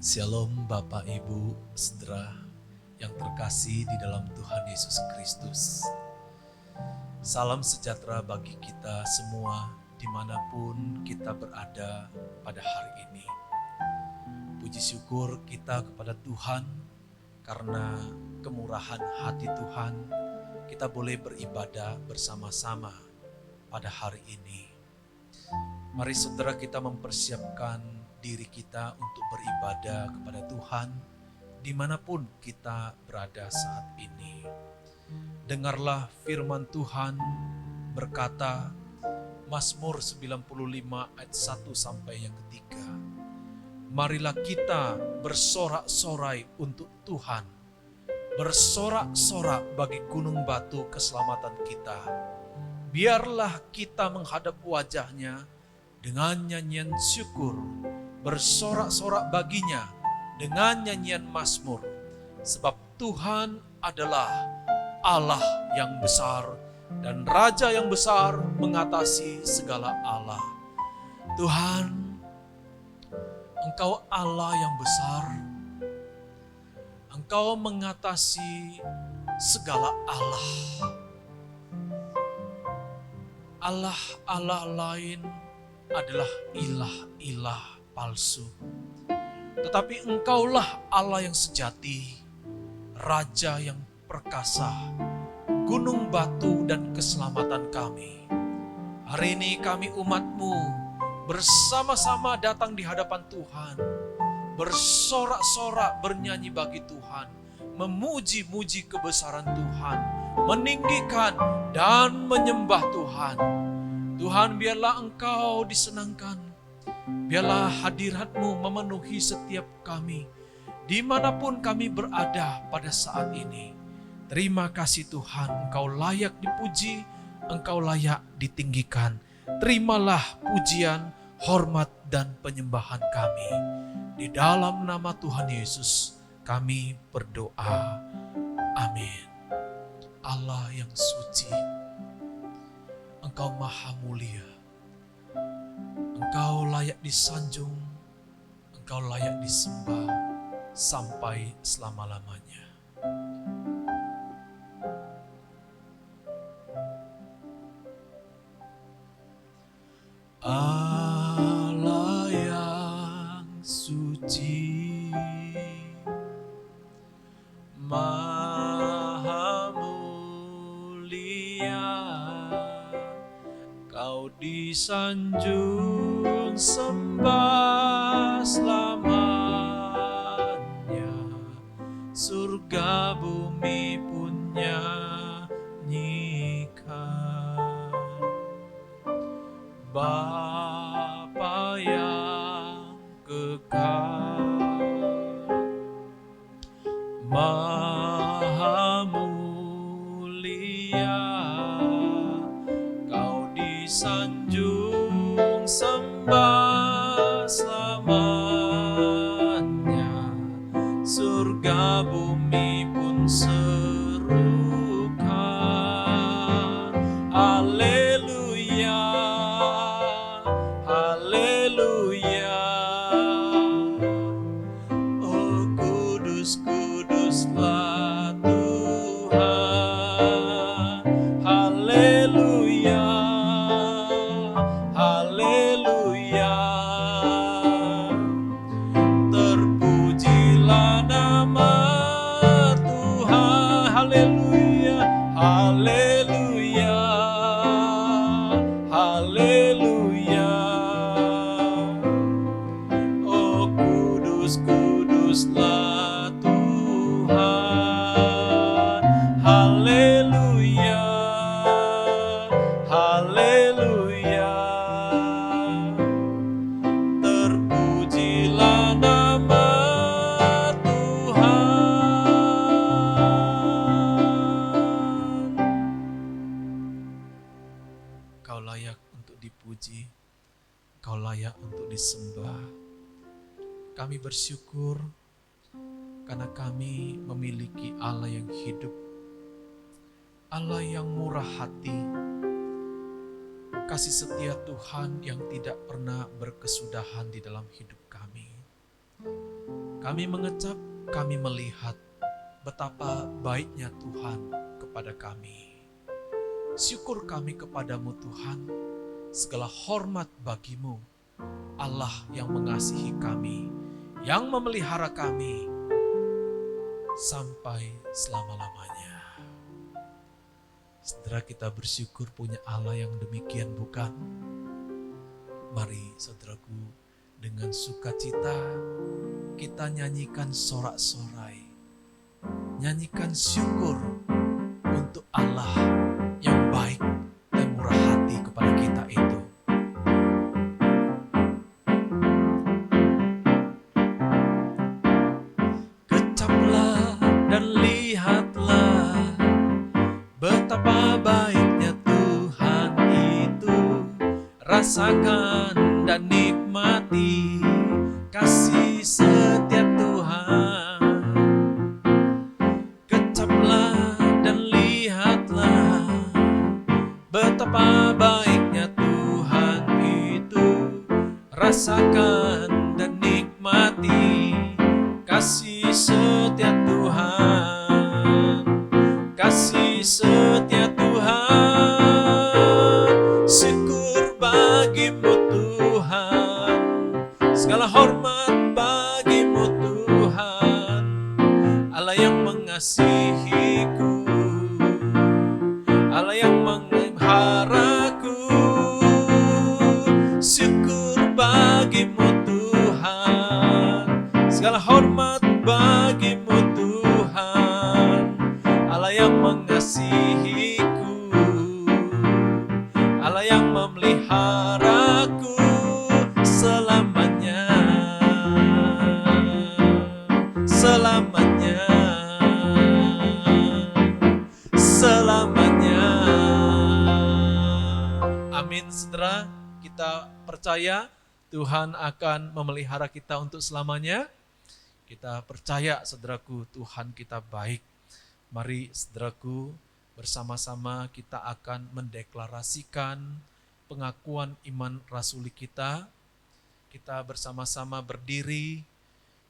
Shalom Bapak Ibu Saudara yang terkasih di dalam Tuhan Yesus Kristus. Salam sejahtera bagi kita semua dimanapun kita berada pada hari ini. Puji syukur kita kepada Tuhan karena kemurahan hati Tuhan kita boleh beribadah bersama-sama pada hari ini. Mari saudara kita mempersiapkan diri kita untuk beribadah kepada Tuhan dimanapun kita berada saat ini. Dengarlah firman Tuhan berkata, Mazmur 95 ayat 1 sampai yang ketiga. Marilah kita bersorak-sorai untuk Tuhan, bersorak-sorak bagi gunung batu keselamatan kita. Biarlah kita menghadap wajah-Nya dengan nyanyian syukur, bersorak-sorak baginya dengan nyanyian mazmur. Sebab Tuhan adalah Allah yang besar dan Raja yang besar mengatasi segala Allah. Tuhan, Engkau Allah yang besar, Engkau mengatasi segala Allah. Allah-Allah lain adalah ilah-ilah palsu. Tetapi Engkaulah Allah yang sejati, Raja yang perkasa, gunung batu dan keselamatan kami. Hari ini kami umat-Mu bersama-sama datang di hadapan Tuhan, bersorak-sorak bernyanyi bagi Tuhan, memuji-muji kebesaran Tuhan, meninggikan dan menyembah Tuhan. Tuhan, biarlah Engkau disenangkan, biarlah hadirat-Mu memenuhi setiap kami, dimanapun kami berada pada saat ini. Terima kasih Tuhan, Engkau layak dipuji, Engkau layak ditinggikan. Terimalah pujian, hormat, dan penyembahan kami. Di dalam nama Tuhan Yesus kami berdoa. Amin. Allah yang suci, Engkau maha mulia, Engkau layak disanjung, Engkau layak disembah sampai selama-lamanya. Allah yang suci, maha mulia, Kau disanjung sembah selamanya, surga bumi pun nyanyikan. Bapa yang kekal, maha mulia, Kau disanjung sembah selamanya, surga bumi pun serukan. Haleluya, haleluya. Oh kudus, kuduslah Tuhan. Haleluya, haleluya. Terpujilah nama Tuhan. Haleluya, haleluya, haleluya. Oh kudus, kuduslah Tuhan. Haleluya, haleluya. Terpujilah nama Tuhan. Kau layak untuk dipuji, Kau layak untuk disembah. Kami bersyukur karena kami memiliki Allah yang hidup, Allah yang murah hati, kasih setia Tuhan yang tidak pernah berkesudahan di dalam hidup Kami mengecap, kami melihat betapa baiknya Tuhan kepada kami. Syukur kami kepadamu Tuhan, segala hormat bagimu, Allah yang mengasihi kami, yang memelihara kami sampai selama-lamanya. Saudara, kita bersyukur punya Allah yang demikian, bukan? Mari saudaraku, dengan sukacita kita nyanyikan sorak-sorai, nyanyikan syukur untuk Allah yang baik dan murah hati kepada kita itu. Kecaplah dan lihatlah betapa baiknya Tuhan itu. Rasakan dan nikmati kasih setia Tuhan. Kecaplah dan lihatlah betapa baiknya Tuhan itu. Rasakan dan nikmati kasih setia Tuhan. Kasih setia Tuhan. Syukur bagimu Tuhan, segala hormat bagimu Tuhan, Allah yang mengasihiku, Allah yang memeliharaku. Syukur bagimu Tuhan, segala hormat bagimu Tuhan, Allah yang mengasihiku, Allah yang memeliharaku selamanya, selamanya, selamanya. Amin, saudara. Kita percaya Tuhan akan memelihara kita untuk selamanya. Kita percaya, saudaraku, Tuhan kita baik. Mari, saudaraku, bersama-sama kita akan mendeklarasikan pengakuan iman rasuli kita. Kita bersama-sama berdiri,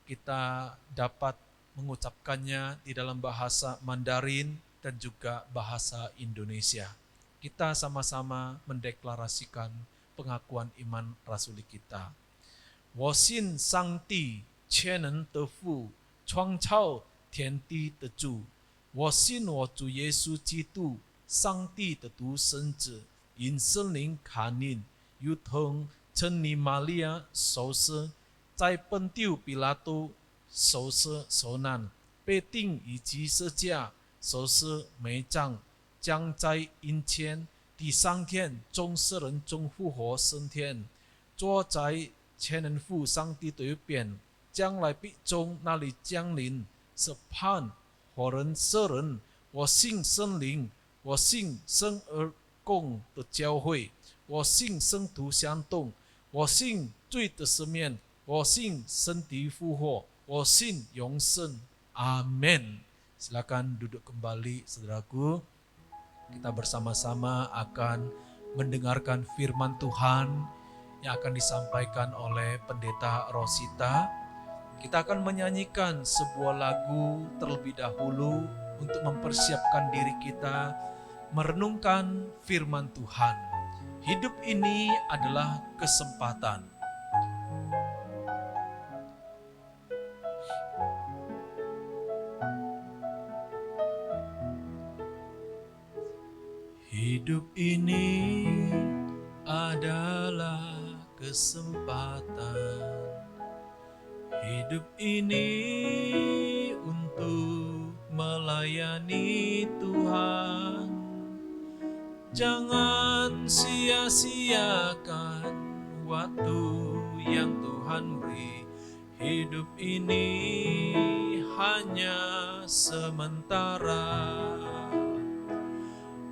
kita dapat mengucapkannya di dalam bahasa Mandarin dan juga bahasa Indonesia. Kita sama-sama mendeklarasikan pengakuan iman rasuli kita. 我信上帝全能的父，创造天地的主。我信我主耶稣基督，上帝的独生子，因圣灵感应，如同圣女玛利亚受死，在本丢比拉多受死受难，被钉于十字架，受死埋葬，将在阴间第三天从死人中复活升天，坐在全能父上帝的右边，将来必从那里降临审判活人世人。我信圣灵，我信圣而共的教会，我信圣徒相动，我信罪的赦免，我信身体复活，我信永生。Amin. Silakan duduk kembali, saudaraku. Kita bersama-sama akan mendengarkan firman Tuhan yang akan disampaikan oleh Pendeta Rosita. Kita akan menyanyikan sebuah lagu terlebih dahulu untuk mempersiapkan diri kita merenungkan firman Tuhan. Hidup ini adalah kesempatan. Hidup ini adalah kesempatan. Hidup ini untuk melayani Tuhan. Jangan sia-siakan waktu yang Tuhan beri. Hidup ini hanya sementara.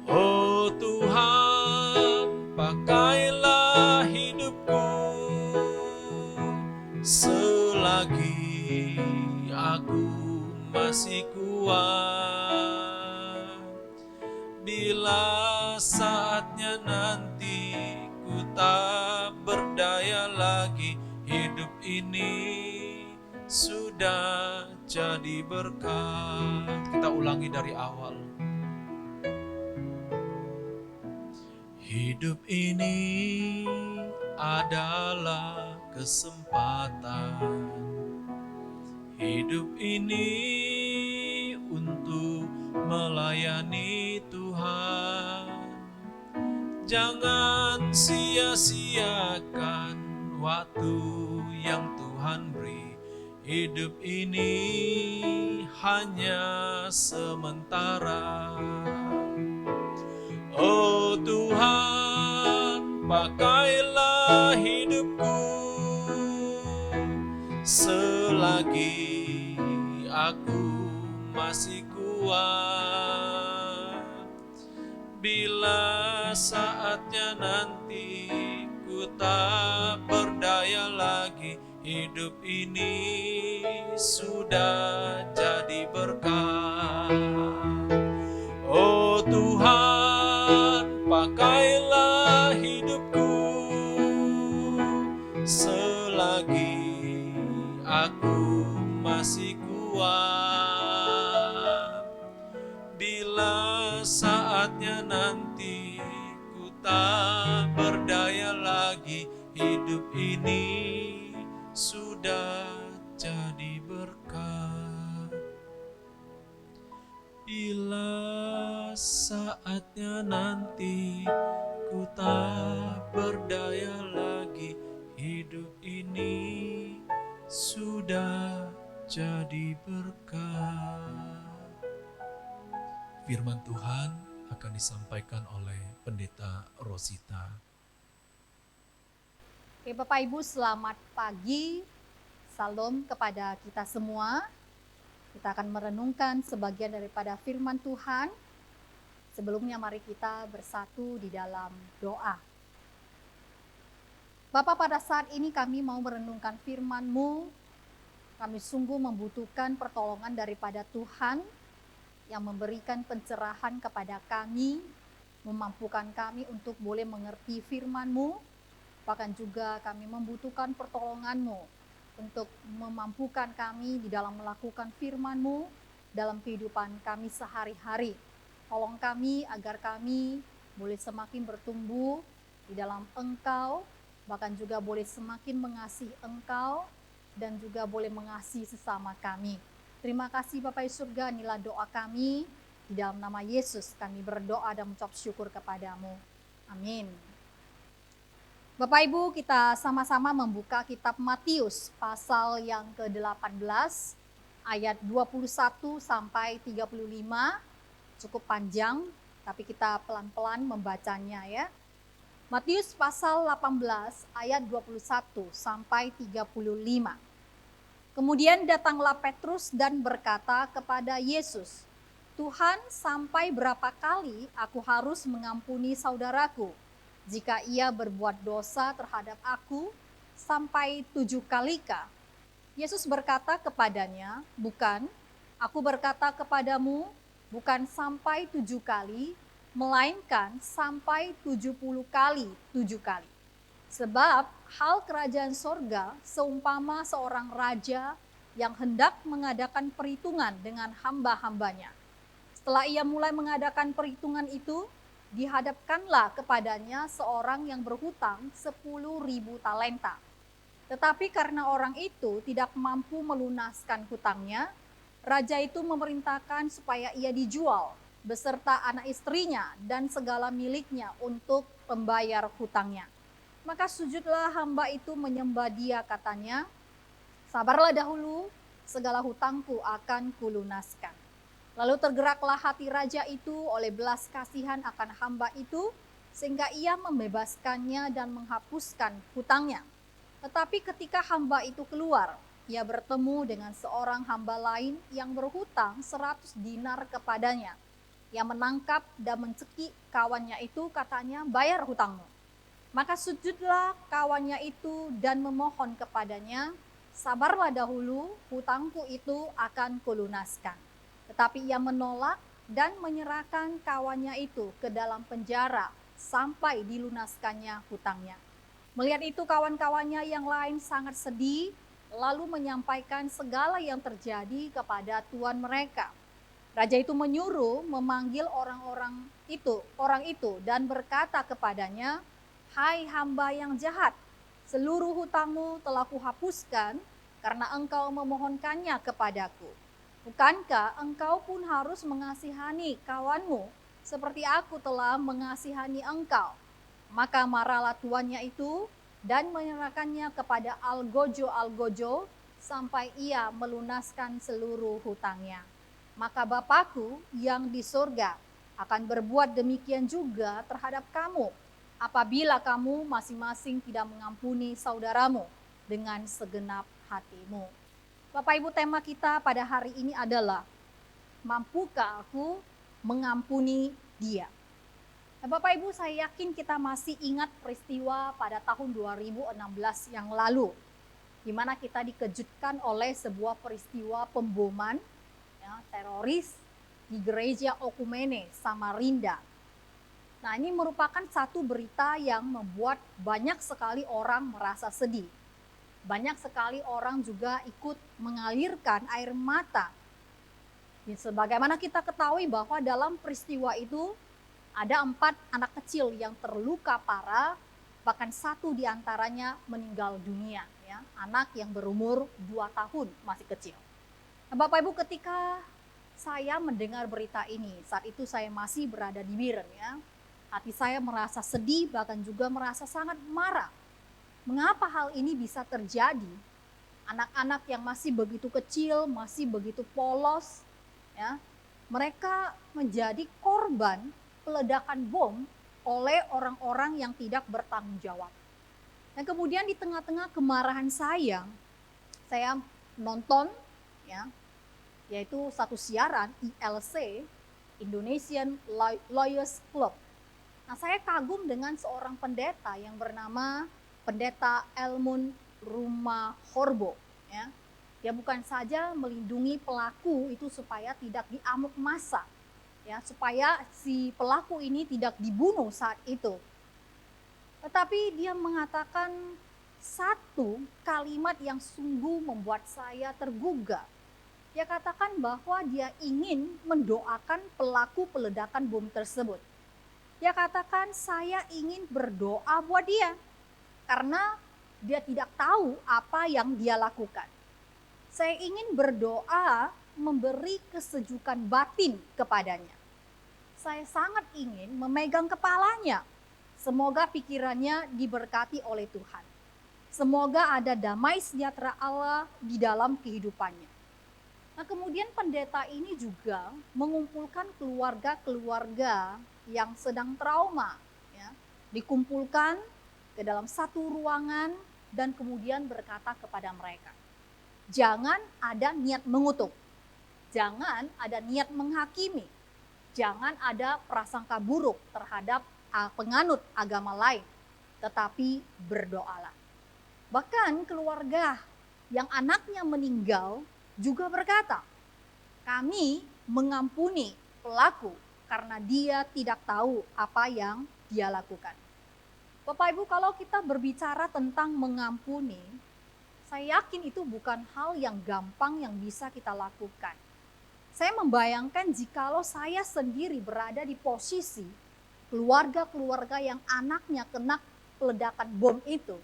Oh Tuhan, pakailah hidupku selagi aku masih kuat. Bila saatnya nanti ku tak berdaya lagi, hidup ini sudah sudah jadi berkat. Kita ulangi dari awal. Hidup ini adalah kesempatan. Hidup ini untuk melayani Tuhan. Jangan sia-siakan waktu yang Tuhan beri. Hidup ini hanya sementara. Oh Tuhan, pakailah hidupku selagi aku masih kuat. Bila saatnya nanti ku tak berdaya lagi, hidup ini sudah jadi berkat. Oh Tuhan, pakailah hidupku selagi aku masih kuat. Bila saatnya nanti ku tak berdaya lagi, hidup ini sudah jadi berkat. Bila saatnya nanti ku tak berdaya lagi, hidup ini sudah jadi berkat. Firman Tuhan akan disampaikan oleh Pendeta Rosita. Oke, Bapak Ibu, selamat pagi. Salam kepada kita semua. Kita akan merenungkan sebagian daripada firman Tuhan. Sebelumnya mari kita bersatu di dalam doa. Bapa, pada saat ini kami mau merenungkan firman-Mu. Kami sungguh membutuhkan pertolongan daripada Tuhan yang memberikan pencerahan kepada kami, memampukan kami untuk boleh mengerti firman-Mu. Bahkan juga kami membutuhkan pertolongan-Mu untuk memampukan kami di dalam melakukan firman-Mu dalam kehidupan kami sehari-hari. Tolong kami agar kami boleh semakin bertumbuh di dalam Engkau, bahkan juga boleh semakin mengasihi Engkau dan juga boleh mengasihi sesama kami. Terima kasih Bapa di surga, inilah doa kami. Di dalam nama Yesus kami berdoa dan mengucap syukur kepadamu. Amin. Bapak Ibu, kita sama-sama membuka kitab Matius pasal yang ke-18 ayat 21 sampai 35. Cukup panjang, tapi kita pelan-pelan membacanya ya. Matius pasal 18 ayat 21 sampai 35. Kemudian datanglah Petrus dan berkata kepada Yesus, "Tuhan, sampai berapa kali aku harus mengampuni saudaraku jika ia berbuat dosa terhadap aku? Sampai 7 kalikah?" Yesus berkata kepadanya, "Bukan, aku berkata kepadamu, bukan sampai 7 kali, melainkan sampai 70 kali 7 kali. Sebab hal kerajaan sorga seumpama seorang raja yang hendak mengadakan perhitungan dengan hamba-hambanya. Setelah ia mulai mengadakan perhitungan itu, dihadapkanlah kepadanya seorang yang berhutang 10.000 talenta. Tetapi karena orang itu tidak mampu melunaskan hutangnya, raja itu memerintahkan supaya ia dijual beserta anak istrinya dan segala miliknya untuk pembayar hutangnya. Maka sujudlah hamba itu menyembah dia, katanya, 'Sabarlah dahulu, segala hutangku akan kulunaskan.' Lalu tergeraklah hati raja itu oleh belas kasihan akan hamba itu, sehingga ia membebaskannya dan menghapuskan hutangnya. Tetapi ketika hamba itu keluar, ia bertemu dengan seorang hamba lain yang berhutang 100 dinar kepadanya. Ia menangkap dan mencekik kawannya itu, katanya, 'Bayar hutangmu.' Maka sujudlah kawannya itu dan memohon kepadanya, 'Sabarlah dahulu, hutangku itu akan kulunaskan.' Tetapi ia menolak dan menyerahkan kawannya itu ke dalam penjara sampai dilunaskannya hutangnya. Melihat itu kawan-kawannya yang lain sangat sedih, lalu menyampaikan segala yang terjadi kepada tuan mereka. Raja itu menyuruh memanggil orang itu dan berkata kepadanya, "Hai hamba yang jahat, seluruh hutangmu telah kuhapuskan karena engkau memohonkannya kepadaku. Bukankah engkau pun harus mengasihani kawanmu seperti aku telah mengasihani engkau?" Maka marahlah tuannya itu dan menyerahkannya kepada algojo sampai ia melunaskan seluruh hutangnya. Maka Bapakku yang di surga akan berbuat demikian juga terhadap kamu apabila kamu masing-masing tidak mengampuni saudaramu dengan segenap hatimu. Bapak Ibu, tema kita pada hari ini adalah mampukah aku mengampuni dia? Nah, Bapak Ibu, saya yakin kita masih ingat peristiwa pada tahun 2016 yang lalu, di mana kita dikejutkan oleh sebuah peristiwa pemboman teroris di gereja Okumene, Samarinda. Nah, ini merupakan satu berita yang membuat banyak sekali orang merasa sedih. Banyak sekali orang juga ikut mengalirkan air mata. Sebagaimana kita ketahui bahwa dalam peristiwa itu ada 4 anak kecil yang terluka parah, bahkan 1 diantaranya meninggal dunia. Ya, anak yang berumur 2 tahun, masih kecil. Nah, Bapak Ibu, ketika saya mendengar berita ini, saat itu saya masih berada di Biren, ya. Hati saya merasa sedih, bahkan juga merasa sangat marah. Mengapa hal ini bisa terjadi? Anak-anak yang masih begitu kecil, masih begitu polos, ya, mereka menjadi korban peledakan bom oleh orang-orang yang tidak bertanggung jawab. Dan kemudian di tengah-tengah kemarahan saya nonton, ya, yaitu satu siaran ILC, Indonesian Lawyers Club. Nah, saya kagum dengan seorang pendeta yang bernama Pendeta Elmun Rumahorbo. Ya. Dia bukan saja melindungi pelaku itu supaya tidak diamuk massa, ya, supaya si pelaku ini tidak dibunuh saat itu. Tetapi dia mengatakan satu kalimat yang sungguh membuat saya tergugah. Dia katakan bahwa dia ingin mendoakan pelaku peledakan bom tersebut. Dia katakan, saya ingin berdoa buat dia karena dia tidak tahu apa yang dia lakukan. Saya ingin berdoa memberi kesejukan batin kepadanya. Saya sangat ingin memegang kepalanya. Semoga pikirannya diberkati oleh Tuhan. Semoga ada damai sejahtera Allah di dalam kehidupannya. Nah, kemudian pendeta ini juga mengumpulkan keluarga-keluarga yang sedang trauma, ya, dikumpulkan ke dalam satu ruangan dan kemudian berkata kepada mereka, jangan ada niat mengutuk, jangan ada niat menghakimi, jangan ada prasangka buruk terhadap penganut agama lain, tetapi berdoalah. Bahkan keluarga yang anaknya meninggal juga berkata, kami mengampuni pelaku karena dia tidak tahu apa yang dia lakukan. Bapak Ibu, kalau kita berbicara tentang mengampuni, saya yakin itu bukan hal yang gampang yang bisa kita lakukan. Saya membayangkan jikalau saya sendiri berada di posisi keluarga-keluarga yang anaknya kena ledakan bom itu.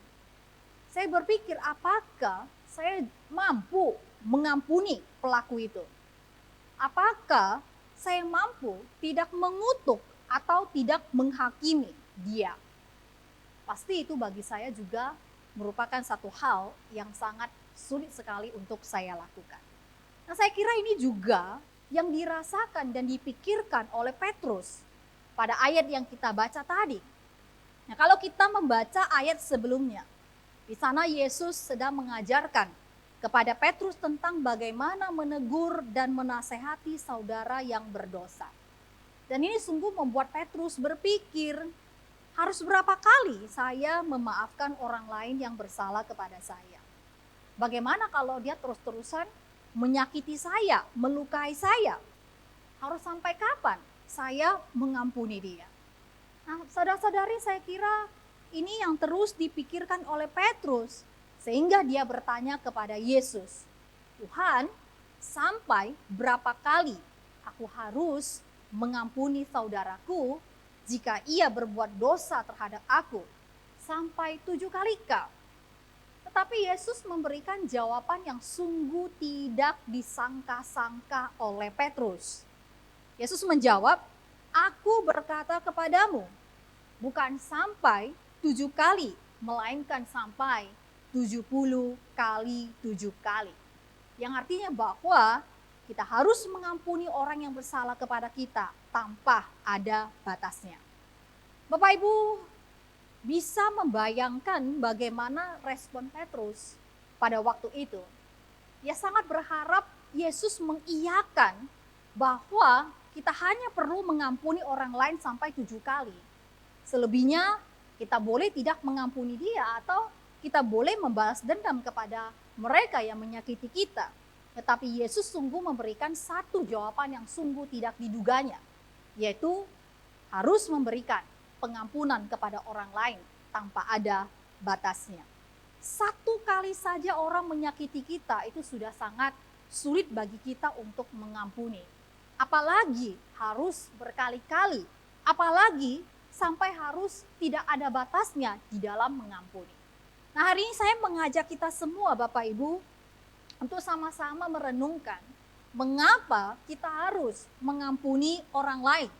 Saya berpikir, apakah saya mampu mengampuni pelaku itu? Apakah saya mampu tidak mengutuk atau tidak menghakimi dia? Pasti itu bagi saya juga merupakan satu hal yang sangat sulit sekali untuk saya lakukan. Nah, saya kira ini juga yang dirasakan dan dipikirkan oleh Petrus pada ayat yang kita baca tadi. Nah, kalau kita membaca ayat sebelumnya, di sana Yesus sedang mengajarkan kepada Petrus tentang bagaimana menegur dan menasehati saudara yang berdosa. Dan ini sungguh membuat Petrus berpikir, harus berapa kali saya memaafkan orang lain yang bersalah kepada saya? Bagaimana kalau dia terus-terusan menyakiti saya, melukai saya? Harus sampai kapan saya mengampuni dia? Nah, saudara-saudari, saya kira ini yang terus dipikirkan oleh Petrus. Sehingga dia bertanya kepada Yesus, Tuhan, sampai berapa kali aku harus mengampuni saudaraku jika ia berbuat dosa terhadap aku? Sampai 7 kali kah? Tetapi Yesus memberikan jawaban yang sungguh tidak disangka-sangka oleh Petrus. Yesus menjawab, aku berkata kepadamu, bukan sampai 7 kali, melainkan sampai 70 kali 7 kali. Yang artinya bahwa kita harus mengampuni orang yang bersalah kepada kita tanpa ada batasnya. Bapak Ibu bisa membayangkan bagaimana respon Petrus pada waktu itu. Ia sangat berharap Yesus mengiyakan bahwa kita hanya perlu mengampuni orang lain sampai 7 kali. Selebihnya kita boleh tidak mengampuni dia atau kita boleh membalas dendam kepada mereka yang menyakiti kita. Tetapi Yesus sungguh memberikan satu jawaban yang sungguh tidak diduganya, yaitu harus memberikan pengampunan kepada orang lain tanpa ada batasnya. 1 kali saja orang menyakiti kita itu sudah sangat sulit bagi kita untuk mengampuni. Apalagi harus berkali-kali, apalagi sampai harus tidak ada batasnya di dalam mengampuni. Nah, hari ini saya mengajak kita semua Bapak Ibu untuk sama-sama merenungkan mengapa kita harus mengampuni orang lain.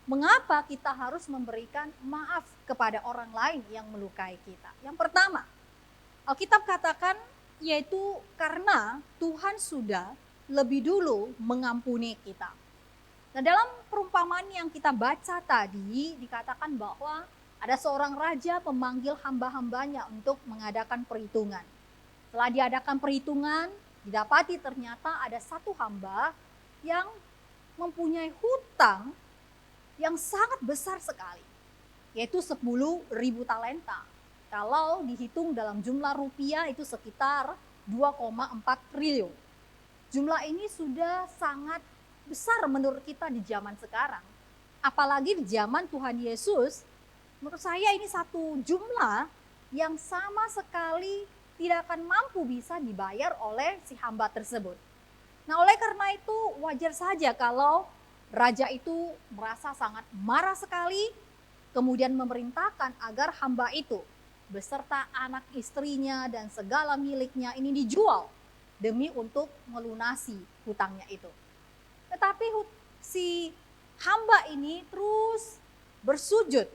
Mengapa kita harus memberikan maaf kepada orang lain yang melukai kita. Yang pertama, Alkitab katakan yaitu karena Tuhan sudah lebih dulu mengampuni kita. Nah, dalam perumpamaan yang kita baca tadi dikatakan bahwa ada seorang raja memanggil hamba-hambanya untuk mengadakan perhitungan. Setelah diadakan perhitungan, didapati ternyata ada satu hamba yang mempunyai hutang yang sangat besar sekali, yaitu 10.000 talenta. Kalau dihitung dalam jumlah rupiah itu sekitar 2,4 triliun. Jumlah ini sudah sangat besar menurut kita di zaman sekarang. Apalagi di zaman Tuhan Yesus, menurut saya ini satu jumlah yang sama sekali tidak akan mampu bisa dibayar oleh si hamba tersebut. Nah, oleh karena itu wajar saja kalau raja itu merasa sangat marah sekali, kemudian memerintahkan agar hamba itu beserta anak istrinya dan segala miliknya ini dijual demi untuk melunasi hutangnya itu. Tetapi si hamba ini terus bersujud.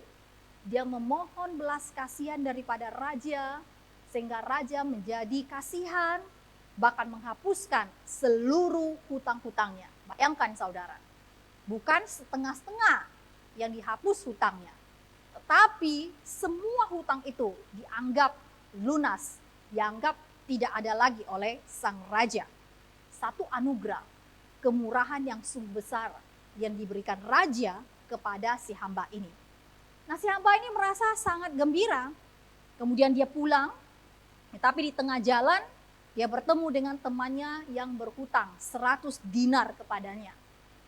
Dia memohon belas kasihan daripada raja, sehingga raja menjadi kasihan, bahkan menghapuskan seluruh hutang-hutangnya. Bayangkan saudara, bukan setengah-setengah yang dihapus hutangnya, tetapi semua hutang itu dianggap lunas, dianggap tidak ada lagi oleh sang raja. Satu anugerah, kemurahan yang sungguh besar yang diberikan raja kepada si hamba ini. Nah, si hamba ini merasa sangat gembira. Kemudian dia pulang, tapi di tengah jalan dia bertemu dengan temannya yang berhutang 100 dinar kepadanya.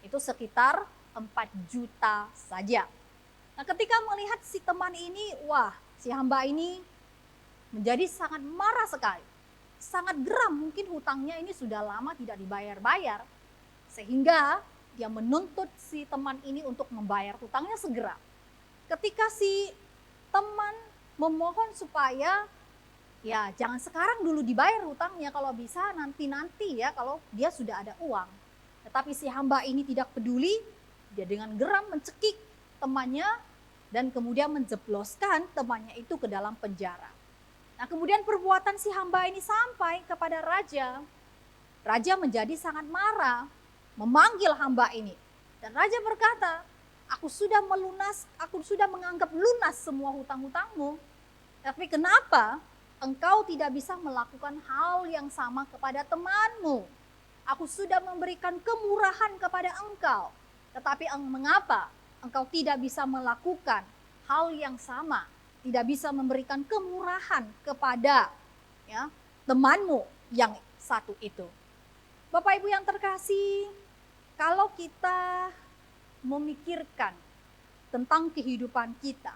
Itu sekitar 4 juta saja. Nah, ketika melihat si teman ini, wah, si hamba ini menjadi sangat marah sekali. Sangat geram, mungkin hutangnya ini sudah lama tidak dibayar-bayar. Sehingga dia menuntut si teman ini untuk membayar hutangnya segera. Ketika si teman memohon supaya ya jangan sekarang dulu dibayar hutangnya, kalau bisa nanti-nanti ya kalau dia sudah ada uang. Tetapi si hamba ini tidak peduli, dia dengan geram mencekik temannya dan kemudian menjebloskan temannya itu ke dalam penjara. Nah, kemudian perbuatan si hamba ini sampai kepada raja. Raja menjadi sangat marah, memanggil hamba ini. Dan raja berkata, aku sudah menganggap lunas semua hutang-hutangmu. Tapi kenapa engkau tidak bisa melakukan hal yang sama kepada temanmu? Aku sudah memberikan kemurahan kepada engkau. Tetapi mengapa engkau tidak bisa melakukan hal yang sama? Tidak bisa memberikan kemurahan kepada temanmu yang satu itu. Bapak Ibu yang terkasih, kalau kita memikirkan tentang kehidupan kita,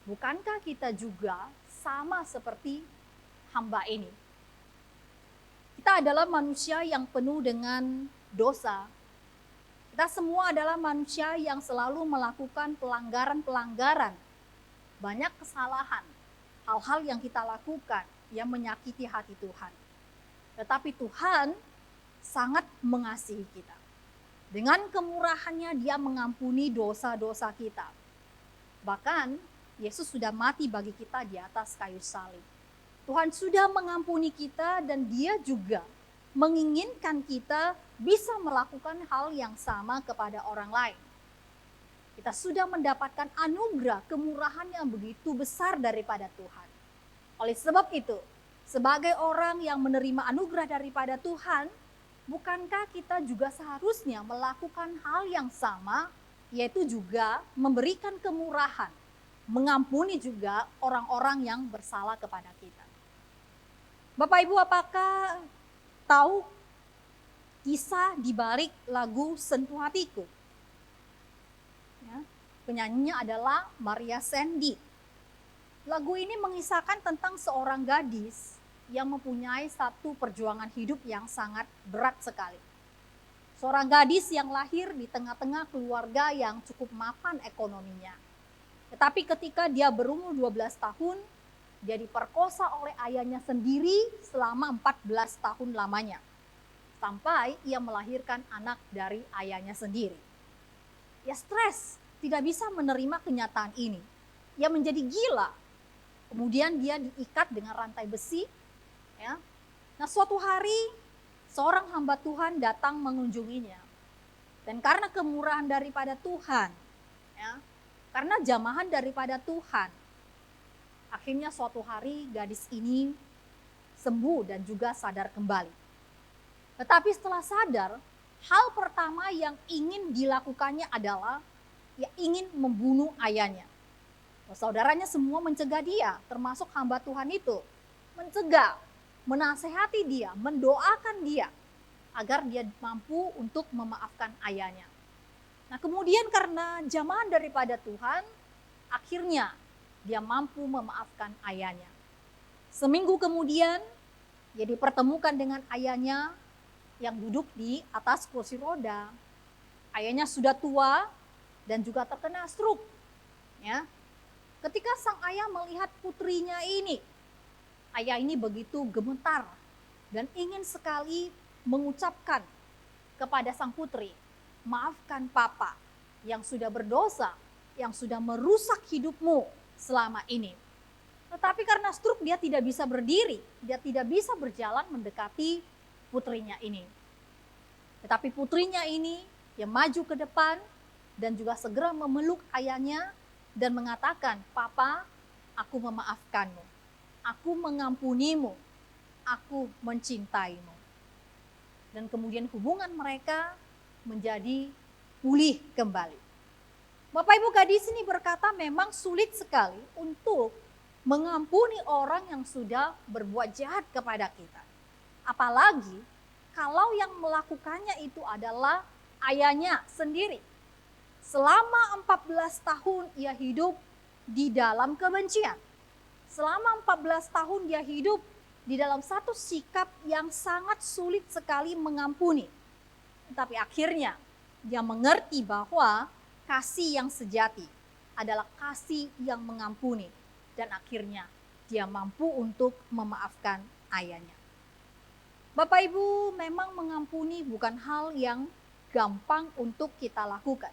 bukankah kita juga sama seperti hamba ini. Kita adalah manusia yang penuh dengan dosa. Kita semua adalah manusia yang selalu melakukan pelanggaran-pelanggaran, banyak kesalahan, hal-hal yang kita lakukan yang menyakiti hati Tuhan. Tetapi Tuhan sangat mengasihi kita. Dengan kemurahannya Dia mengampuni dosa-dosa kita. Bahkan Yesus sudah mati bagi kita di atas kayu salib. Tuhan sudah mengampuni kita dan Dia juga menginginkan kita bisa melakukan hal yang sama kepada orang lain. Kita sudah mendapatkan anugerah kemurahan yang begitu besar daripada Tuhan. Oleh sebab itu, sebagai orang yang menerima anugerah daripada Tuhan, bukankah kita juga seharusnya melakukan hal yang sama, yaitu juga memberikan kemurahan, mengampuni juga orang-orang yang bersalah kepada kita. Bapak Ibu, apakah tahu kisah di balik lagu Sentuh Hatiku? Ya, penyanyinya adalah Maria Sandy. Lagu ini mengisahkan tentang seorang gadis yang mempunyai satu perjuangan hidup yang sangat berat sekali. Seorang gadis yang lahir di tengah-tengah keluarga yang cukup mapan ekonominya. Tetapi ketika dia berumur 12 tahun, dia diperkosa oleh ayahnya sendiri selama 14 tahun lamanya. Sampai ia melahirkan anak dari ayahnya sendiri. Ia stres, tidak bisa menerima kenyataan ini. Ia menjadi gila. Kemudian dia diikat dengan rantai besi. Ya. Nah, suatu hari seorang hamba Tuhan datang mengunjunginya. Dan karena kemurahan daripada Tuhan, ya, karena jamahan daripada Tuhan, akhirnya suatu hari gadis ini sembuh dan juga sadar kembali. Tetapi setelah sadar, hal pertama yang ingin dilakukannya adalah ia ingin membunuh ayahnya. Saudaranya semua mencegah dia, termasuk hamba Tuhan itu. Mencegah, menasehati dia, mendoakan dia agar dia mampu untuk memaafkan ayahnya. Nah, kemudian karena jamahan daripada Tuhan, akhirnya dia mampu memaafkan ayahnya. Seminggu kemudian, dia dipertemukan dengan ayahnya yang duduk di atas kursi roda. Ayahnya sudah tua dan juga terkena stroke. Ya. Ketika sang ayah melihat putrinya ini, ayah ini begitu gemetar dan ingin sekali mengucapkan kepada sang putri, maafkan papa yang sudah berdosa, yang sudah merusak hidupmu selama ini. Tetapi karena stroke dia tidak bisa berdiri, dia tidak bisa berjalan mendekati putrinya ini. Tetapi putrinya ini yang maju ke depan dan juga segera memeluk ayahnya dan mengatakan, "Papa, aku memaafkanmu. Aku mengampunimu. Aku mencintaimu." Dan kemudian hubungan mereka menjadi pulih kembali. Bapak Ibu, gadis ini berkata memang sulit sekali untuk mengampuni orang yang sudah berbuat jahat kepada kita. Apalagi kalau yang melakukannya itu adalah ayahnya sendiri. Selama 14 tahun ia hidup di dalam kebencian. Selama 14 tahun dia hidup di dalam satu sikap yang sangat sulit sekali mengampuni. Tapi akhirnya dia mengerti bahwa kasih yang sejati adalah kasih yang mengampuni. Dan akhirnya dia mampu untuk memaafkan ayahnya. Bapak Ibu, memang mengampuni bukan hal yang gampang untuk kita lakukan.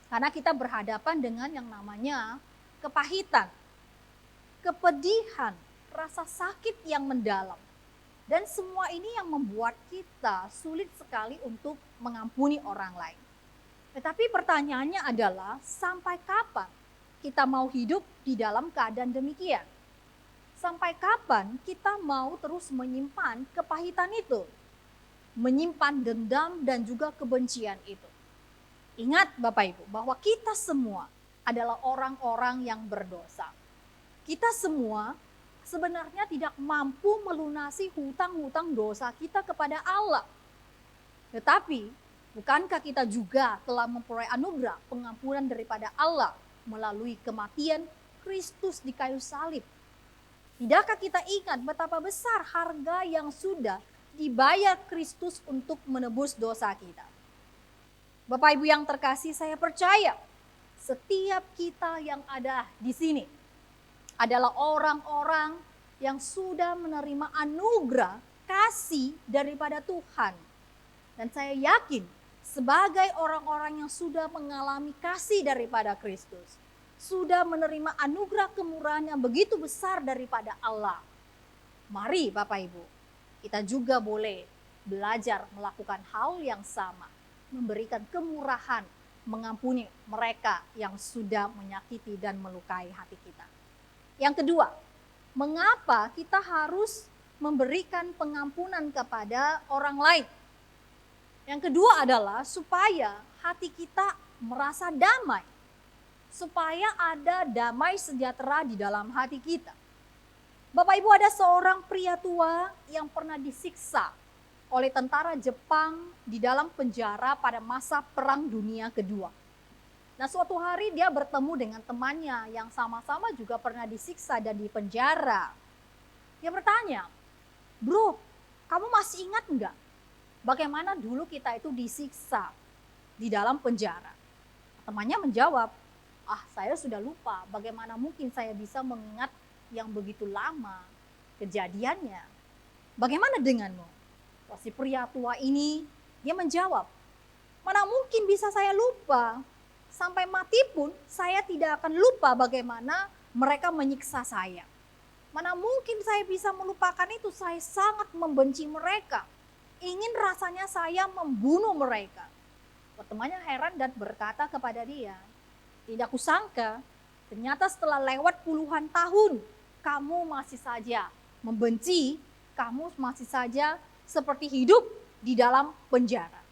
Karena kita berhadapan dengan yang namanya kepahitan, kepedihan, rasa sakit yang mendalam. Dan semua ini yang membuat kita sulit sekali untuk mengampuni orang lain. Tetapi pertanyaannya adalah, sampai kapan kita mau hidup di dalam keadaan demikian? Sampai kapan kita mau terus menyimpan kepahitan itu? Menyimpan dendam dan juga kebencian itu? Ingat Bapak Ibu, bahwa kita semua adalah orang-orang yang berdosa. Kita semua sebenarnya tidak mampu melunasi hutang-hutang dosa kita kepada Allah. Tetapi bukankah kita juga telah memperoleh anugerah pengampunan daripada Allah melalui kematian Kristus di kayu salib? Tidakkah kita ingat betapa besar harga yang sudah dibayar Kristus untuk menebus dosa kita? Bapak Ibu yang terkasih, saya percaya setiap kita yang ada di sini adalah orang-orang yang sudah menerima anugerah kasih daripada Tuhan. Dan saya yakin sebagai orang-orang yang sudah mengalami kasih daripada Kristus, sudah menerima anugerah kemurahan yang begitu besar daripada Allah. Mari Bapak Ibu, kita juga boleh belajar melakukan hal yang sama, memberikan kemurahan, mengampuni mereka yang sudah menyakiti dan melukai hati kita. Yang kedua, mengapa kita harus memberikan pengampunan kepada orang lain? Yang kedua adalah supaya hati kita merasa damai, supaya ada damai sejahtera di dalam hati kita. Bapak Ibu, ada seorang pria tua yang pernah disiksa oleh tentara Jepang di dalam penjara pada masa Perang Dunia Kedua. Nah, suatu hari dia bertemu dengan temannya yang sama-sama juga pernah disiksa dan dipenjara. Dia bertanya, "Bro, kamu masih ingat enggak bagaimana dulu kita itu disiksa di dalam penjara?" Temannya menjawab, saya sudah lupa, bagaimana mungkin saya bisa mengingat yang begitu lama kejadiannya. Bagaimana denganmu? Si pria tua ini, dia menjawab, mana mungkin bisa saya lupa, sampai mati pun saya tidak akan lupa bagaimana mereka menyiksa saya. Mana mungkin saya bisa melupakan itu, saya sangat membenci mereka. Ingin rasanya saya membunuh mereka. Temannya heran dan berkata kepada dia, tidak kusangka ternyata setelah lewat puluhan tahun kamu masih saja membenci, kamu masih saja seperti hidup di dalam penjara.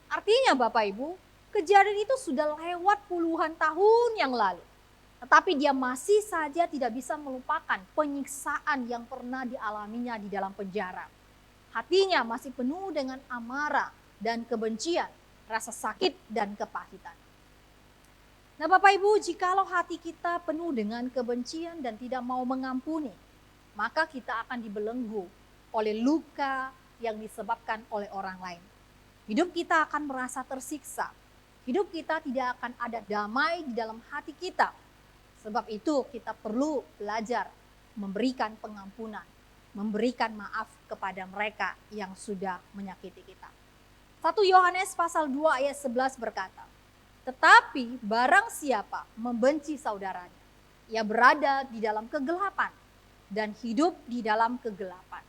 Artinya Bapak Ibu, kejadian itu sudah lewat puluhan tahun yang lalu. Tetapi dia masih saja tidak bisa melupakan penyiksaan yang pernah dialaminya di dalam penjara. Hatinya masih penuh dengan amarah dan kebencian, rasa sakit dan kepahitan. Nah Bapak Ibu, jikalau hati kita penuh dengan kebencian dan tidak mau mengampuni, maka kita akan dibelenggu oleh luka yang disebabkan oleh orang lain. Hidup kita akan merasa tersiksa. Hidup kita tidak akan ada damai di dalam hati kita. Sebab itu kita perlu belajar memberikan pengampunan, memberikan maaf kepada mereka yang sudah menyakiti kita. 1 Yohanes pasal 2 ayat 11 berkata, tetapi barang siapa membenci saudaranya, ia berada di dalam kegelapan dan hidup di dalam kegelapan.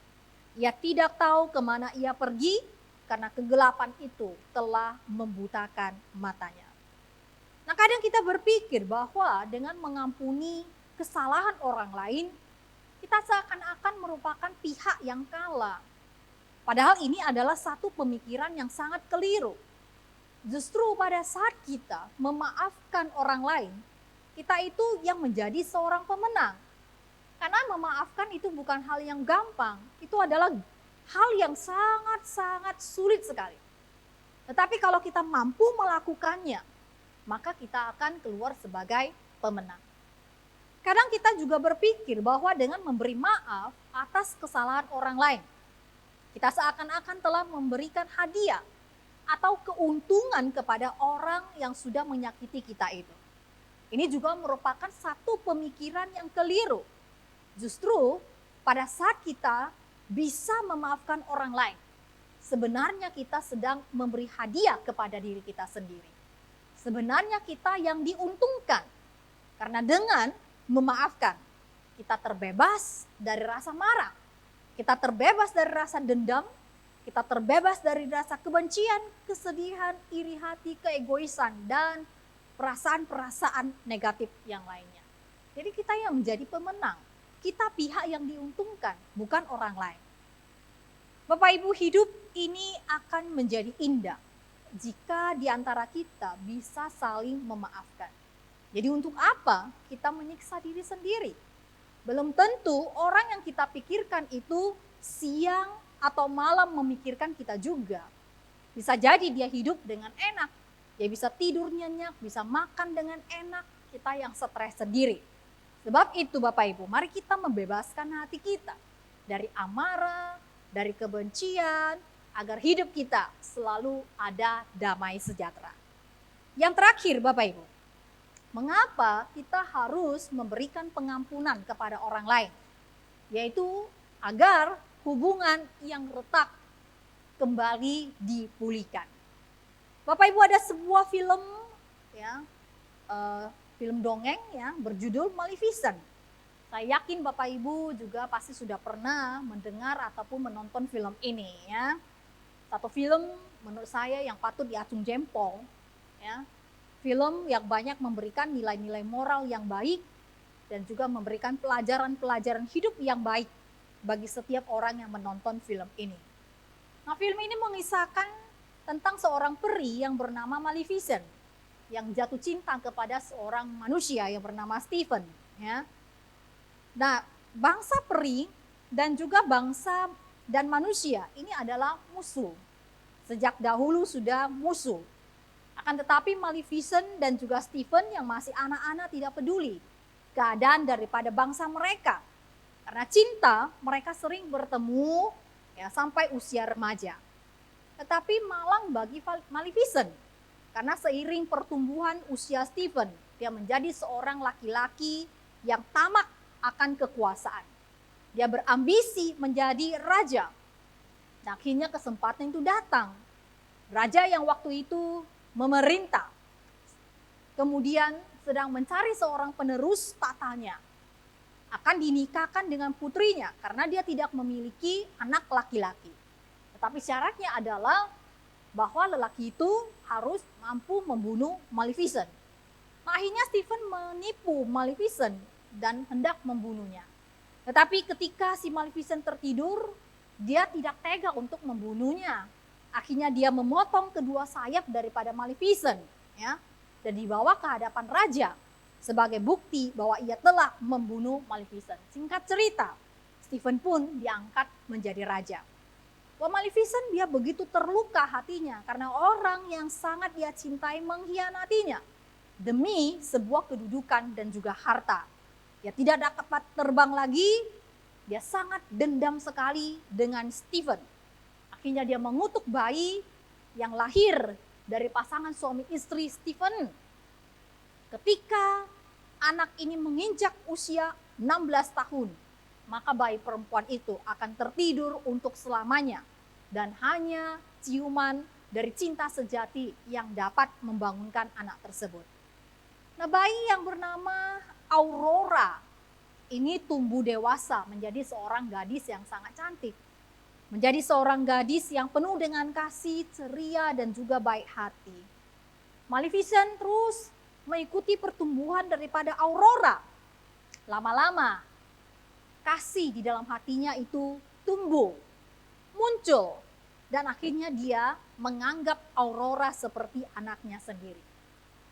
Ia tidak tahu kemana ia pergi karena kegelapan itu telah membutakan matanya. Nah kadang kita berpikir bahwa dengan mengampuni kesalahan orang lain, kita seakan-akan merupakan pihak yang kalah. Padahal ini adalah satu pemikiran yang sangat keliru. Justru pada saat kita memaafkan orang lain, kita itu yang menjadi seorang pemenang. Karena memaafkan itu bukan hal yang gampang, itu adalah hal yang sangat-sangat sulit sekali. Tetapi kalau kita mampu melakukannya, maka kita akan keluar sebagai pemenang. Kadang kita juga berpikir bahwa dengan memberi maaf atas kesalahan orang lain, kita seakan-akan telah memberikan hadiah atau keuntungan kepada orang yang sudah menyakiti kita itu. Ini juga merupakan satu pemikiran yang keliru. Justru pada saat kita bisa memaafkan orang lain, sebenarnya kita sedang memberi hadiah kepada diri kita sendiri. Sebenarnya kita yang diuntungkan. Karena dengan memaafkan, kita terbebas dari rasa marah. Kita terbebas dari rasa dendam. Kita terbebas dari rasa kebencian, kesedihan, iri hati, keegoisan, dan perasaan-perasaan negatif yang lainnya. Jadi kita yang menjadi pemenang. Kita pihak yang diuntungkan, bukan orang lain. Bapak Ibu, hidup ini akan menjadi indah jika di antara kita bisa saling memaafkan. Jadi untuk apa kita menyiksa diri sendiri? Belum tentu orang yang kita pikirkan itu siang atau malam memikirkan kita juga. Bisa jadi dia hidup dengan enak, dia bisa tidur nyenyak, bisa makan dengan enak, kita yang stres sendiri. Sebab itu Bapak Ibu, mari kita membebaskan hati kita dari amarah, dari kebencian, agar hidup kita selalu ada damai sejahtera. Yang terakhir Bapak Ibu, mengapa kita harus memberikan pengampunan kepada orang lain? Yaitu agar hubungan yang retak kembali dipulihkan. Bapak Ibu, ada sebuah film ya, film dongeng ya berjudul Maleficent. Saya yakin Bapak Ibu juga pasti sudah pernah mendengar ataupun menonton film ini ya. Satu film menurut saya yang patut diacung jempol ya. Film yang banyak memberikan nilai-nilai moral yang baik dan juga memberikan pelajaran-pelajaran hidup yang baik bagi setiap orang yang menonton film ini. Nah, film ini mengisahkan tentang seorang peri yang bernama Maleficent yang jatuh cinta kepada seorang manusia yang bernama Stephen ya. Nah, bangsa peri dan juga bangsa dan manusia ini adalah musuh. Sejak dahulu sudah musuh. Akan tetapi Maleficent dan juga Stephen yang masih anak-anak tidak peduli keadaan daripada bangsa mereka. Karena cinta mereka sering bertemu ya sampai usia remaja. Tetapi malang bagi Maleficent. Karena seiring pertumbuhan usia Stephen, dia menjadi seorang laki-laki yang tamak akan kekuasaan. Dia berambisi menjadi raja. Nah, akhirnya kesempatan itu datang. Raja yang waktu itu memerintah, kemudian sedang mencari seorang penerus tatanya. Akan dinikahkan dengan putrinya karena dia tidak memiliki anak laki-laki. Tetapi syaratnya adalah bahwa lelaki itu harus mampu membunuh Maleficent. Nah, akhirnya Stephen menipu Maleficent dan hendak membunuhnya. Tetapi ketika si Maleficent tertidur, dia tidak tega untuk membunuhnya. Akhirnya dia memotong kedua sayap daripada Maleficent ya, dan dibawa ke hadapan raja sebagai bukti bahwa ia telah membunuh Maleficent. Singkat cerita, Stephen pun diangkat menjadi raja. Wah, Maleficent dia begitu terluka hatinya karena orang yang sangat dia cintai mengkhianatinya demi sebuah kedudukan dan juga harta. Dia tidak dapat terbang lagi, dia sangat dendam sekali dengan Stephen. Akhirnya dia mengutuk bayi yang lahir dari pasangan suami istri Stephen. Ketika anak ini menginjak usia 16 tahun, maka bayi perempuan itu akan tertidur untuk selamanya. Dan hanya ciuman dari cinta sejati yang dapat membangunkan anak tersebut. Nah, bayi yang bernama Aurora ini tumbuh dewasa menjadi seorang gadis yang sangat cantik. Menjadi seorang gadis yang penuh dengan kasih, ceria, dan juga baik hati. Maleficent terus mengikuti pertumbuhan daripada Aurora. Lama-lama kasih di dalam hatinya itu tumbuh, muncul, dan akhirnya dia menganggap Aurora seperti anaknya sendiri.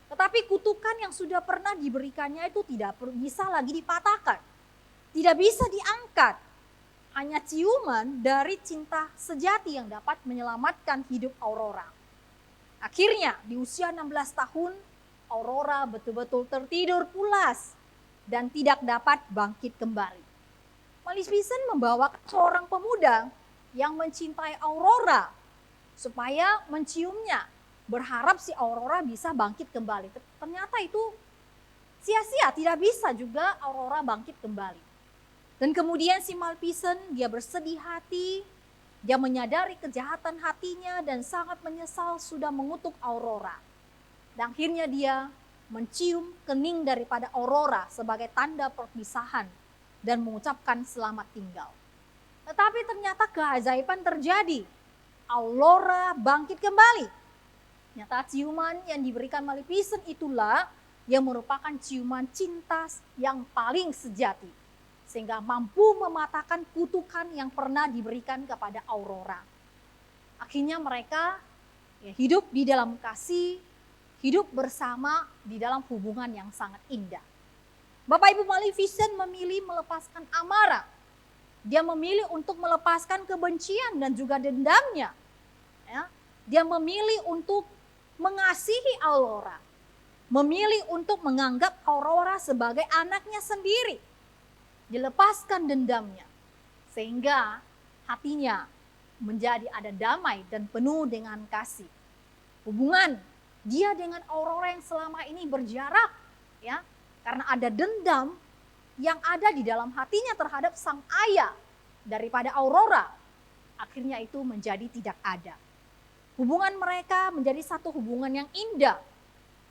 Tetapi kutukan yang sudah pernah diberikannya itu tidak bisa lagi dipatahkan, tidak bisa diangkat. Hanya ciuman dari cinta sejati yang dapat menyelamatkan hidup Aurora. Akhirnya di usia 16 tahun, Aurora betul-betul tertidur pulas dan tidak dapat bangkit kembali. Maleficent membawa seorang pemuda yang mencintai Aurora supaya menciumnya, berharap si Aurora bisa bangkit kembali. Ternyata itu sia-sia, tidak bisa juga Aurora bangkit kembali. Dan kemudian si Maleficent dia bersedih hati, dia menyadari kejahatan hatinya dan sangat menyesal sudah mengutuk Aurora. Dan akhirnya dia mencium kening daripada Aurora sebagai tanda perpisahan dan mengucapkan selamat tinggal. Tetapi ternyata keajaiban terjadi. Aurora bangkit kembali. Ternyata ciuman yang diberikan Maleficent itulah yang merupakan ciuman cinta yang paling sejati. Sehingga mampu mematahkan kutukan yang pernah diberikan kepada Aurora. Akhirnya mereka hidup di dalam kasih, hidup bersama di dalam hubungan yang sangat indah. Bapak Ibu, Maleficent memilih melepaskan amarah. Dia memilih untuk melepaskan kebencian dan juga dendamnya. Ya, dia memilih untuk mengasihi Aurora. memilih untuk menganggap Aurora sebagai anaknya sendiri. Dilepaskan dendamnya, sehingga hatinya menjadi ada damai dan penuh dengan kasih. Hubungan dia dengan Aurora yang selama ini berjarak, ya, karena ada dendam yang ada di dalam hatinya terhadap sang ayah daripada Aurora, akhirnya itu menjadi tidak ada. Hubungan mereka menjadi satu hubungan yang indah,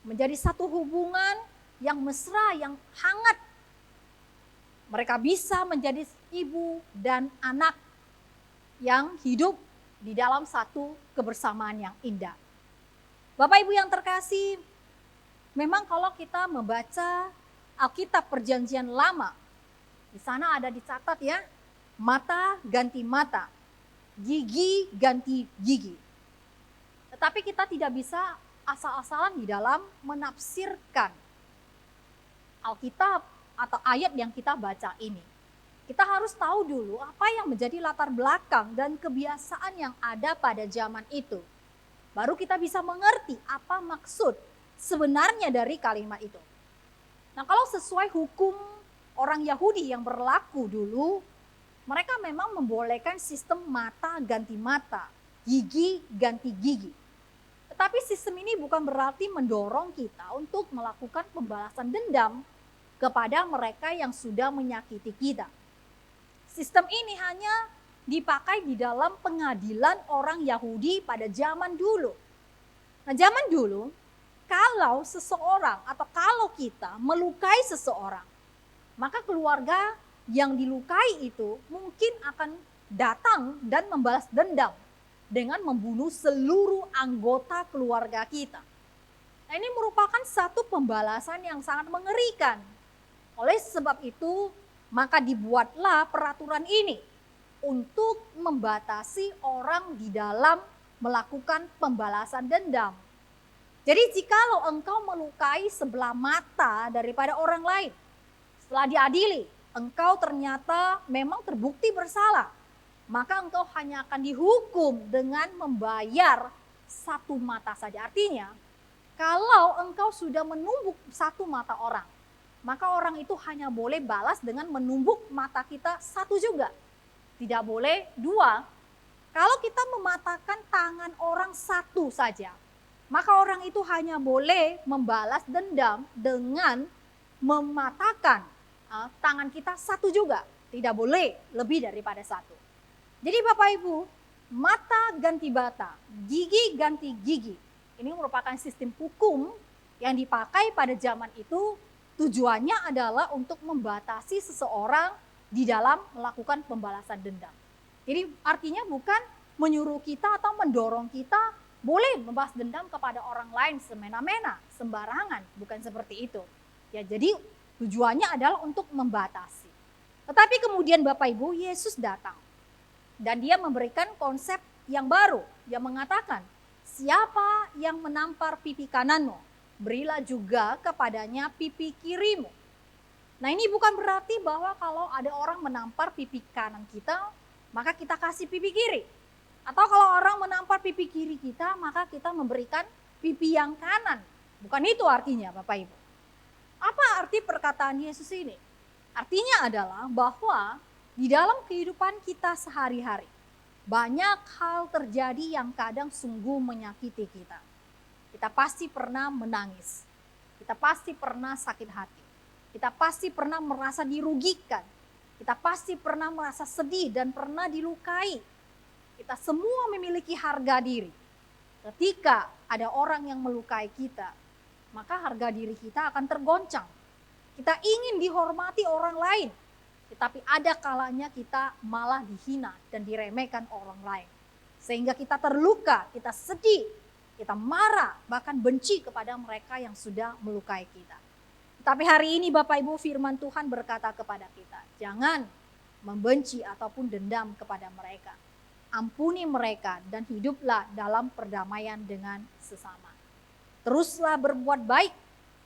menjadi satu hubungan yang mesra, yang hangat. Mereka bisa menjadi ibu dan anak yang hidup di dalam satu kebersamaan yang indah. Bapak Ibu yang terkasih, memang kalau kita membaca Alkitab Perjanjian Lama, di sana ada dicatat ya, mata ganti mata, gigi ganti gigi. Tetapi kita tidak bisa asal-asalan di dalam menafsirkan Alkitab atau ayat yang kita baca ini. Kita harus tahu dulu apa yang menjadi latar belakang dan kebiasaan yang ada pada zaman itu. Baru kita bisa mengerti apa maksud sebenarnya dari kalimat itu. Nah, kalau sesuai hukum orang Yahudi yang berlaku dulu, mereka memang membolehkan sistem mata ganti mata, gigi ganti gigi. Tetapi sistem ini bukan berarti mendorong kita untuk melakukan pembalasan dendam kepada mereka yang sudah menyakiti kita. Sistem ini hanya dipakai di dalam pengadilan orang Yahudi pada zaman dulu. Nah, zaman dulu, kalau seseorang atau kalau kita melukai seseorang, maka keluarga yang dilukai itu mungkin akan datang dan membalas dendam dengan membunuh seluruh anggota keluarga kita. Nah, ini merupakan satu pembalasan yang sangat mengerikan. Oleh sebab itu, maka dibuatlah peraturan ini untuk membatasi orang di dalam melakukan pembalasan dendam. Jadi jikalau engkau melukai sebelah mata daripada orang lain, setelah diadili, engkau ternyata memang terbukti bersalah, maka engkau hanya akan dihukum dengan membayar satu mata saja. Artinya, kalau engkau sudah menumbuk satu mata orang, maka orang itu hanya boleh balas dengan menumbuk mata kita satu juga. Tidak boleh dua. Kalau kita mematahkan tangan orang satu saja, maka orang itu hanya boleh membalas dendam dengan mematahkan tangan kita satu juga. Tidak boleh lebih daripada satu. Jadi Bapak Ibu, mata ganti mata, gigi ganti gigi. Ini merupakan sistem hukum yang dipakai pada zaman itu. Tujuannya adalah untuk membatasi seseorang di dalam melakukan pembalasan dendam. Jadi artinya bukan menyuruh kita atau mendorong kita boleh membalas dendam kepada orang lain semena-mena, sembarangan, bukan seperti itu. Ya, jadi tujuannya adalah untuk membatasi. Tetapi kemudian Bapak Ibu, Yesus datang dan dia memberikan konsep yang baru. Dia mengatakan, siapa yang menampar pipi kananmu, berilah juga kepadanya pipi kirimu. Nah, ini bukan berarti bahwa kalau ada orang menampar pipi kanan kita, maka kita kasih pipi kiri. Atau kalau orang menampar pipi kiri kita, maka kita memberikan pipi yang kanan. Bukan itu artinya Bapak Ibu. Apa arti perkataan Yesus ini? Artinya adalah bahwa di dalam kehidupan kita sehari-hari, banyak hal terjadi yang kadang sungguh menyakiti kita. Kita pasti pernah menangis. Kita pasti pernah sakit hati. Kita pasti pernah merasa dirugikan. Kita pasti pernah merasa sedih dan pernah dilukai. Kita semua memiliki harga diri. Ketika ada orang yang melukai kita, maka harga diri kita akan tergoncang. Kita ingin dihormati orang lain, tetapi ada kalanya kita malah dihina dan diremehkan orang lain. Sehingga kita terluka, kita sedih, kita marah, bahkan benci kepada mereka yang sudah melukai kita. Tapi hari ini Bapak Ibu, firman Tuhan berkata kepada kita, jangan membenci ataupun dendam kepada mereka. Ampuni mereka dan hiduplah dalam perdamaian dengan sesama. Teruslah berbuat baik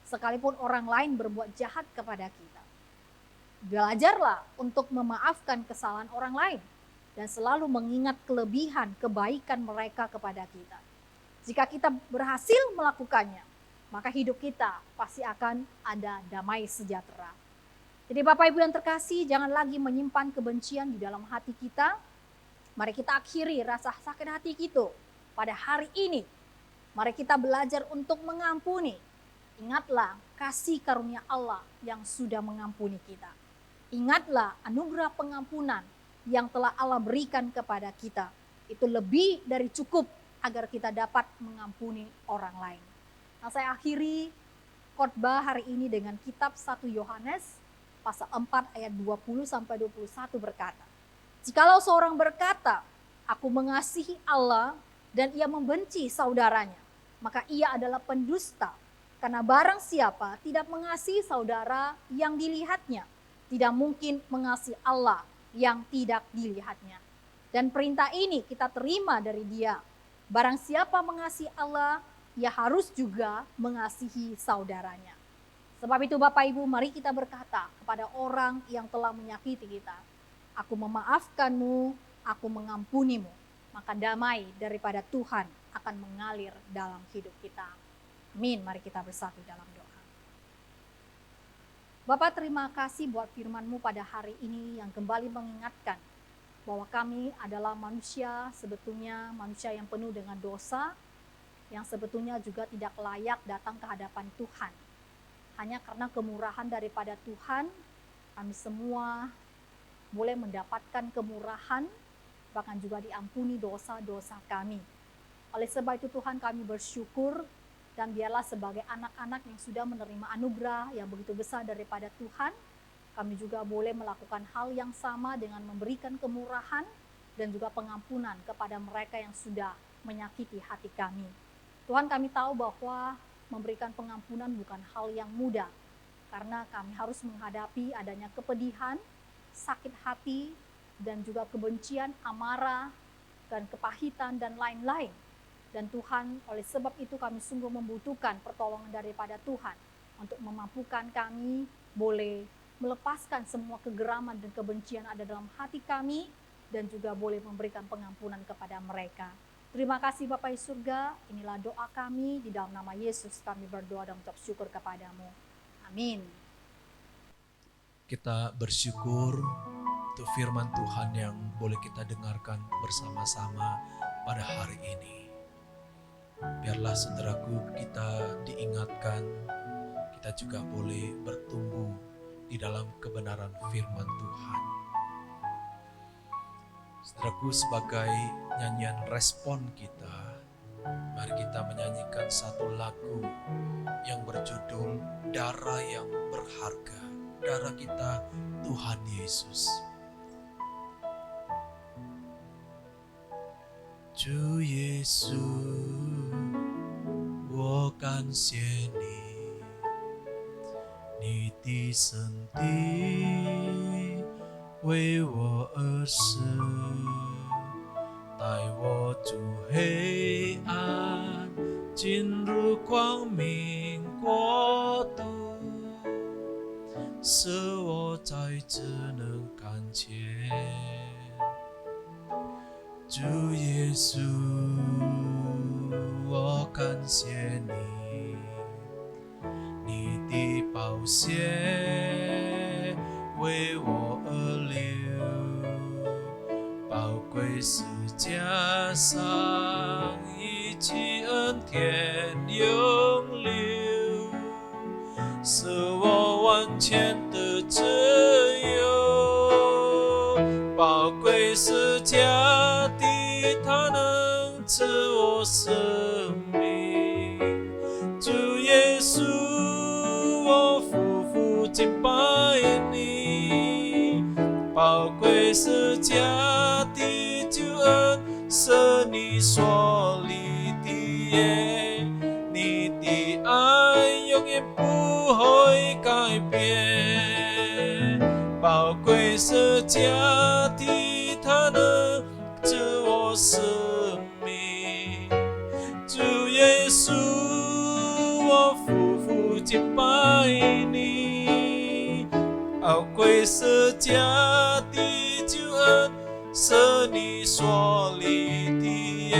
sekalipun orang lain berbuat jahat kepada kita. Belajarlah untuk memaafkan kesalahan orang lain dan selalu mengingat kelebihan kebaikan mereka kepada kita. Jika kita berhasil melakukannya, maka hidup kita pasti akan ada damai sejahtera. Jadi Bapak Ibu yang terkasih, jangan lagi menyimpan kebencian di dalam hati kita. Mari kita akhiri rasa sakit hati kita pada hari ini. Mari kita belajar untuk mengampuni. Ingatlah kasih karunia Allah yang sudah mengampuni kita. Ingatlah anugerah pengampunan yang telah Allah berikan kepada kita. Itu lebih dari cukup agar kita dapat mengampuni orang lain. Nah, saya akhiri khotbah hari ini dengan kitab 1 Yohanes pasal 4 ayat 20 sampai 21 berkata, "Jikalau seorang berkata, aku mengasihi Allah dan ia membenci saudaranya, maka ia adalah pendusta. Karena barang siapa tidak mengasihi saudara yang dilihatnya, tidak mungkin mengasihi Allah yang tidak dilihatnya." Dan perintah ini kita terima dari Dia. Barang siapa mengasihi Allah, ia harus juga mengasihi saudaranya. Sebab itu Bapak Ibu, mari kita berkata kepada orang yang telah menyakiti kita, "Aku memaafkanmu, aku mengampunimu." Maka damai daripada Tuhan akan mengalir dalam hidup kita. Amin. Mari kita bersatu dalam doa. Bapak, terima kasih buat firman-Mu pada hari ini yang kembali mengingatkan bahwa kami adalah manusia, sebetulnya manusia yang penuh dengan dosa, yang sebetulnya juga tidak layak datang ke hadapan Tuhan. Hanya karena kemurahan daripada Tuhan, kami semua boleh mendapatkan kemurahan, bahkan juga diampuni dosa-dosa kami. Oleh sebab itu Tuhan, kami bersyukur, dan biarlah sebagai anak-anak yang sudah menerima anugerah yang begitu besar daripada Tuhan, kami juga boleh melakukan hal yang sama dengan memberikan kemurahan dan juga pengampunan kepada mereka yang sudah menyakiti hati kami. Tuhan, kami tahu bahwa memberikan pengampunan bukan hal yang mudah, karena kami harus menghadapi adanya kepedihan, sakit hati, dan juga kebencian, amarah, dan kepahitan, dan lain-lain. Dan Tuhan, oleh sebab itu kami sungguh membutuhkan pertolongan daripada Tuhan untuk memampukan kami boleh melepaskan semua kegeraman dan kebencian ada dalam hati kami, dan juga boleh memberikan pengampunan kepada mereka. Terima kasih Bapa di surga, inilah doa kami, di dalam nama Yesus kami berdoa dan mengucap syukur kepadamu. Amin. Kita bersyukur untuk firman Tuhan yang boleh kita dengarkan bersama-sama pada hari ini. Biarlah saudaraku, kita diingatkan, kita juga boleh bertumbuh di dalam kebenaran firman Tuhan. Saudaraku, sebagai nyanyian respon kita, mari kita menyanyikan satu lagu yang berjudul Darah yang Berharga. Darah kita, Tuhan Yesus. 主耶稣，我感谢你，你的身体为我而死，带我出黑暗，进入光明国度，使我再次能看见。主耶稣，我感谢你，你的宝血为我而流，宝贵十架上一起恩典永留，使我完全的自由，宝贵十架的它能赐我生命。主耶稣，我夫妇敬拜你，宝贵十架的救恩是你所立的约，你的爱永远不会改变，宝贵十架的它能赐我生命。主耶稣，我夫妇敬拜你，宝贵十架的救恩是你所立的约，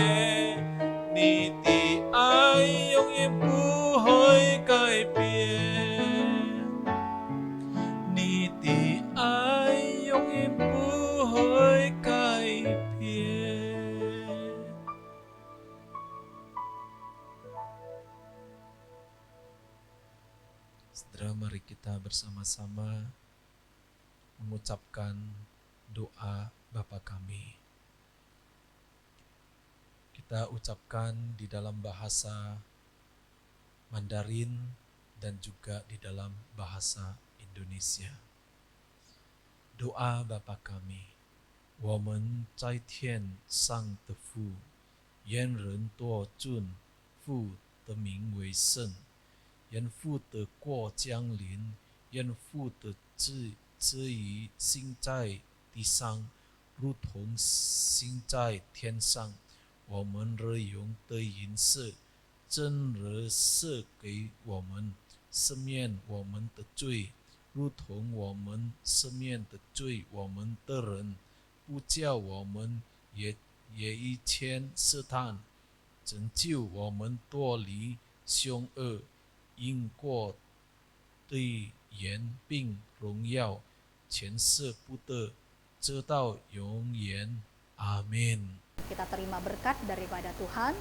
你的爱永远不会 Saudara, mari kita bersama-sama mengucapkan doa Bapa kami. Kita ucapkan di dalam bahasa Mandarin dan juga di dalam bahasa Indonesia. Doa Bapa kami, 我们在天上的父，愿人多尊父的名为圣，愿父的国降临，愿父的旨意行在地上，如同行在天上。我们日用的饮食，今日赐给我们，赦免我们的罪，如同我们赦免的罪我们的人，不叫我们也以前试探，拯救我们脱离凶恶，因过对人并荣耀，全是不得，直到永远。阿门。 Kita terima berkat daripada Tuhan.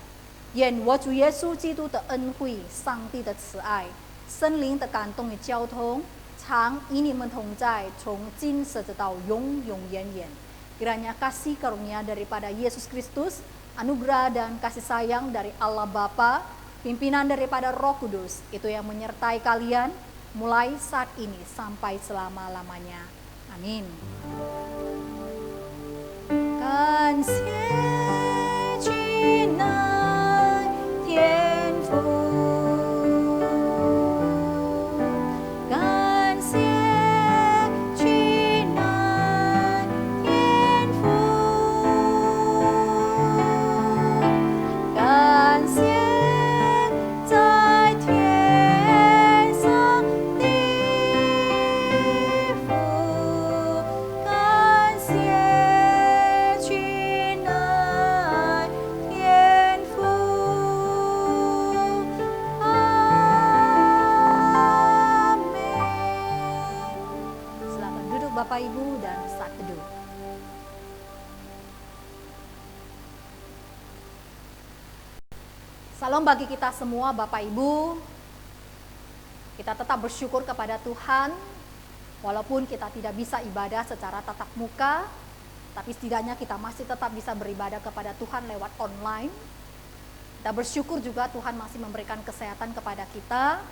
愿我主耶稣基督的恩惠、上帝的慈爱、圣灵的感动与交通，常与你们同在，从今直到永永远远。Kiranya kasih karunia daripada Yesus Kristus, anugerah dan kasih sayang dari Allah Bapa, pimpinan daripada Roh Kudus, itu yang menyertai kalian mulai saat ini sampai selama-lamanya. Amin. 感谢君爱天父，感谢君爱天父，感谢在天上的父，感谢。 Bapak Ibu dan saat teduh. Salam bagi kita semua Bapak Ibu. Kita tetap bersyukur kepada Tuhan walaupun kita tidak bisa ibadah secara tatap muka, tapi setidaknya kita masih tetap bisa beribadah kepada Tuhan lewat online. Kita bersyukur juga Tuhan masih memberikan kesehatan kepada kita.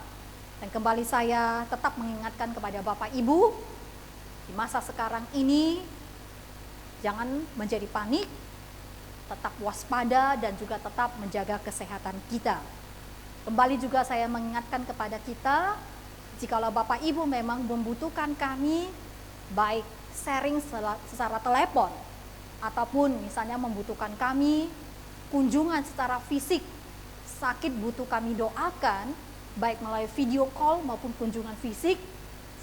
Dan kembali saya tetap mengingatkan kepada Bapak Ibu, di masa sekarang ini, jangan menjadi panik, tetap waspada dan juga tetap menjaga kesehatan kita. Kembali juga saya mengingatkan kepada kita, jikalau Bapak Ibu memang membutuhkan kami, baik sharing secara telepon, ataupun misalnya membutuhkan kami kunjungan secara fisik, sakit butuh kami doakan, baik melalui video call maupun kunjungan fisik,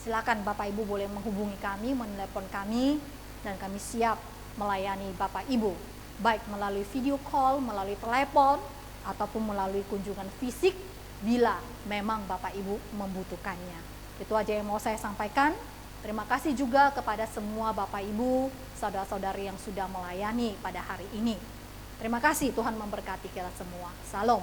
silakan Bapak Ibu boleh menghubungi kami, menelepon kami, dan kami siap melayani Bapak Ibu, baik melalui video call, melalui telepon, ataupun melalui kunjungan fisik, bila memang Bapak Ibu membutuhkannya. Itu aja yang mau saya sampaikan. Terima kasih juga kepada semua Bapak Ibu, saudara-saudari yang sudah melayani pada hari ini. Terima kasih, Tuhan memberkati kita semua. Salam.